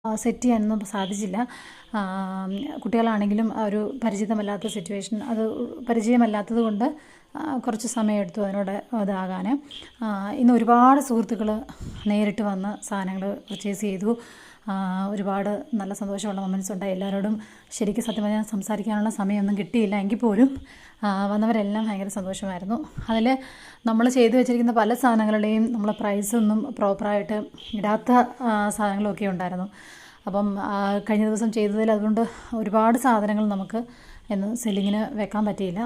Set ചെയ്യാനൊന്നും സാധിച്ചില്ല. കുട്ടികളാണെങ്കിലും ഒരു പരിചിതമല്ലാത്ത സിറ്റുവേഷൻ, അത് പരിചയമല്ലാത്തത് കൊണ്ട് കുറച്ച് സമയമെടുത്തു അതിനോട് ഇതാകാൻ. ഇന്ന് ഒരുപാട് സുഹൃത്തുക്കൾ നേരിട്ട് വന്ന് സാധനങ്ങൾ പർച്ചേസ് ചെയ്തു. ഒരുപാട് നല്ല സന്തോഷമുള്ള മൊമെൻറ്റ്സ് ഉണ്ടായി. എല്ലാവരോടും ശരിക്കും സത്യം പറഞ്ഞാൽ സംസാരിക്കാനുള്ള സമയമൊന്നും കിട്ടിയില്ല. എങ്കിൽ പോലും വന്നവരെല്ലാം ഭയങ്കര സന്തോഷമായിരുന്നു. അതിൽ നമ്മൾ ചെയ്തു വെച്ചിരിക്കുന്ന പല സാധനങ്ങളുടെയും നമ്മൾ പ്രൈസൊന്നും പ്രോപ്പറായിട്ട് ഇടാത്ത സാധനങ്ങളൊക്കെ ഉണ്ടായിരുന്നു. അപ്പം കഴിഞ്ഞ ദിവസം ചെയ്തതിൽ അതുകൊണ്ട് ഒരുപാട് സാധനങ്ങൾ നമുക്ക് ഇന്ന് സെല്ലിങ്ങിന് വെക്കാൻ പറ്റിയില്ല.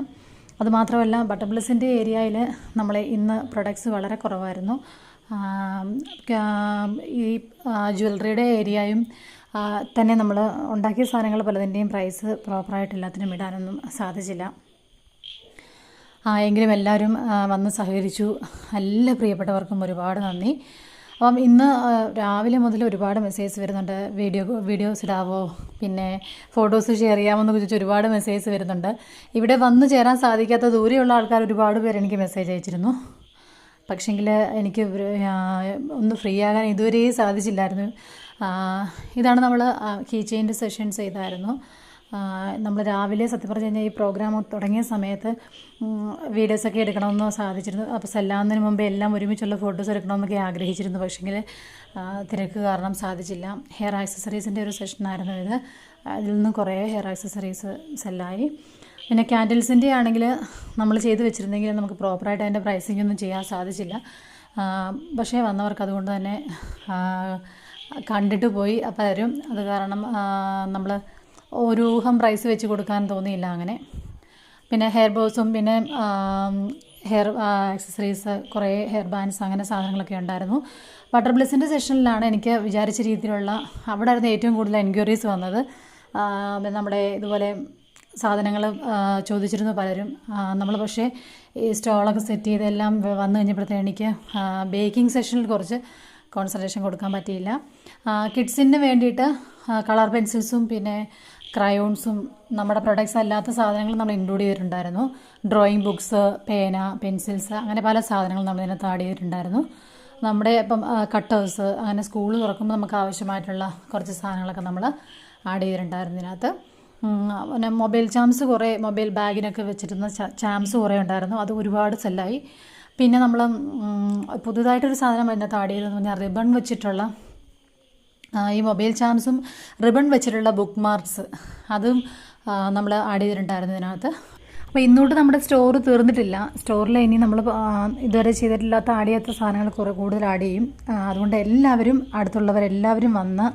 അതുമാത്രമല്ല, ബട്ടർ ബ്ലിസ്സിൻ്റെ ഏരിയയിൽ നമ്മൾ ഇന്ന് പ്രൊഡക്ട്സ് വളരെ കുറവായിരുന്നു. ഈ ജ്വല്ലറിയുടെ ഏരിയയും തന്നെ നമ്മൾ ഉണ്ടാക്കിയ സാധനങ്ങൾ പലതിൻ്റെയും പ്രൈസ് പ്രോപ്പറായിട്ട് എല്ലാത്തിനും ഇടാനൊന്നും സാധിച്ചില്ല. എങ്കിലും എല്ലാവരും വന്ന് സഹകരിച്ചു. എല്ലാ പ്രിയപ്പെട്ടവർക്കും ഒരുപാട് നന്ദി. അപ്പം ഇന്ന് രാവിലെ മുതൽ ഒരുപാട് മെസ്സേജ് വരുന്നുണ്ട്. വീഡിയോസ് ഇടാവോ, പിന്നെ ഫോട്ടോസ് ഷെയർ ചെയ്യാമെന്ന് ചോദിച്ച് ഒരുപാട് മെസ്സേജ് വരുന്നുണ്ട്. ഇവിടെ വന്നു ചേരാൻ സാധിക്കാത്ത ദൂരെയുള്ള ആൾക്കാർ ഒരുപാട് പേര് എനിക്ക് മെസ്സേജ് അയച്ചിരുന്നു. പക്ഷേങ്കിൽ എനിക്ക് ഒന്ന് ഫ്രീ ആകാൻ ഇതുവരെ സാധിച്ചില്ലായിരുന്നു. ഇതാണ് നമ്മൾ കീ ചെയിൻ്റെ സെഷൻസ് ചെയ്തായിരുന്നു. നമ്മൾ രാവിലെ സത്യം പറഞ്ഞു കഴിഞ്ഞാൽ ഈ പ്രോഗ്രാം തുടങ്ങിയ സമയത്ത് വീഡിയോസൊക്കെ എടുക്കണമെന്ന് സാധിച്ചിരുന്നു. അപ്പോൾ സെല്ലാന്നതിന് മുമ്പേ എല്ലാം ഒരുമിച്ചുള്ള ഫോട്ടോസ് എടുക്കണമെന്നൊക്കെ ആഗ്രഹിച്ചിരുന്നു. പക്ഷേങ്കിൽ തിരക്ക് കാരണം സാധിച്ചില്ല. ഹെയർ ആക്സസറീസിൻ്റെ ഒരു സെഷനായിരുന്നു ഇത്. അതിൽ നിന്ന് കുറേ ഹെയർ ആക്സസറീസ് സെല്ലായി. പിന്നെ ക്യാൻഡിൽസിൻ്റെ ആണെങ്കിൽ നമ്മൾ ചെയ്ത് വെച്ചിരുന്നെങ്കിൽ നമുക്ക് പ്രോപ്പറായിട്ട് അതിൻ്റെ പ്രൈസിംഗ് ഒന്നും ചെയ്യാൻ സാധിച്ചില്ല. പക്ഷേ വന്നവർക്ക് അതുകൊണ്ട് തന്നെ കണ്ടിട്ട് പോയി പലരും. അത് കാരണം നമ്മൾ ഒരു ഊഹം പ്രൈസ് വെച്ച് കൊടുക്കാൻ തോന്നിയില്ല അങ്ങനെ. പിന്നെ ഹെയർ ബോസും പിന്നെ ഹെയർ ആക്സസറീസ്, കുറേ ഹെയർ ബാൻഡ്സ്, അങ്ങനെ സാധനങ്ങളൊക്കെ ഉണ്ടായിരുന്നു. ബട്ടർ ബ്ലിസ്സിൻ്റെ സെഷനിലാണ് എനിക്ക് വിചാരിച്ച രീതിയിലുള്ള അവിടെ ആയിരുന്നു ഏറ്റവും കൂടുതൽ എൻക്വയറീസ് വന്നത്. നമ്മുടെ ഇതുപോലെ സാധനങ്ങൾ ചോദിച്ചിരുന്നു പലരും. നമ്മൾ പക്ഷേ ഈ സ്റ്റോളൊക്കെ സെറ്റ് ചെയ്തെല്ലാം വന്നു കഴിഞ്ഞപ്പോഴത്തേക്ക് എനിക്ക് ബേക്കിംഗ് സെഷനിൽ കുറച്ച് കോൺസെൻട്രേഷൻ കൊടുക്കാൻ പറ്റിയില്ല. കിഡ്സിന് വേണ്ടിയിട്ട് കളർ പെൻസിൽസും പിന്നെ ക്രയോൺസും നമ്മുടെ പ്രൊഡക്ട്സ് അല്ലാത്ത സാധനങ്ങൾ നമ്മൾ ഇൻക്ലൂഡ് ചെയ്തിട്ടുണ്ടായിരുന്നു. ഡ്രോയിങ് ബുക്സ്, പേന, പെൻസിൽസ്, അങ്ങനെ പല സാധനങ്ങളും നമ്മൾ ഇതിനകത്ത് ആഡ് ചെയ്തിട്ടുണ്ടായിരുന്നു. നമ്മുടെ ഇപ്പം കട്ടേഴ്സ്, അങ്ങനെ സ്കൂൾ തുറക്കുമ്പോൾ നമുക്ക് ആവശ്യമായിട്ടുള്ള കുറച്ച് സാധനങ്ങളൊക്കെ നമ്മൾ ആഡ് ചെയ്തിട്ടുണ്ടായിരുന്നു ഇതിനകത്ത്. പിന്നെ മൊബൈൽ ചാംസ്, കുറേ മൊബൈൽ ബാഗിനൊക്കെ വെച്ചിരുന്ന ചാംസ് കുറേ ഉണ്ടായിരുന്നു. അത് ഒരുപാട് സെല്ലായി. പിന്നെ നമ്മൾ പുതുതായിട്ടൊരു സാധനം അതിനകത്ത് ആഡ് ചെയ്തതെന്ന് പറഞ്ഞാൽ റിബൺ വെച്ചിട്ടുള്ള ഈ മൊബൈൽ ചാംസും റിബൺ വെച്ചിട്ടുള്ള ബുക്ക് മാർക്സ്, അതും നമ്മൾ ആഡ് ചെയ്തിട്ടുണ്ടായിരുന്നു ഇതിനകത്ത്. അപ്പോൾ ഇന്നോട്ട് നമ്മുടെ സ്റ്റോർ തീർന്നിട്ടില്ല. സ്റ്റോറിൽ ഇനി നമ്മൾ ഇതുവരെ ചെയ്തിട്ടില്ലാത്ത ആഡ് ചെയ്യാത്ത സാധനങ്ങൾ കുറേ കൂടുതൽ ആഡ് ചെയ്യും. അതുകൊണ്ട് എല്ലാവരും, അടുത്തുള്ളവരെല്ലാവരും വന്ന്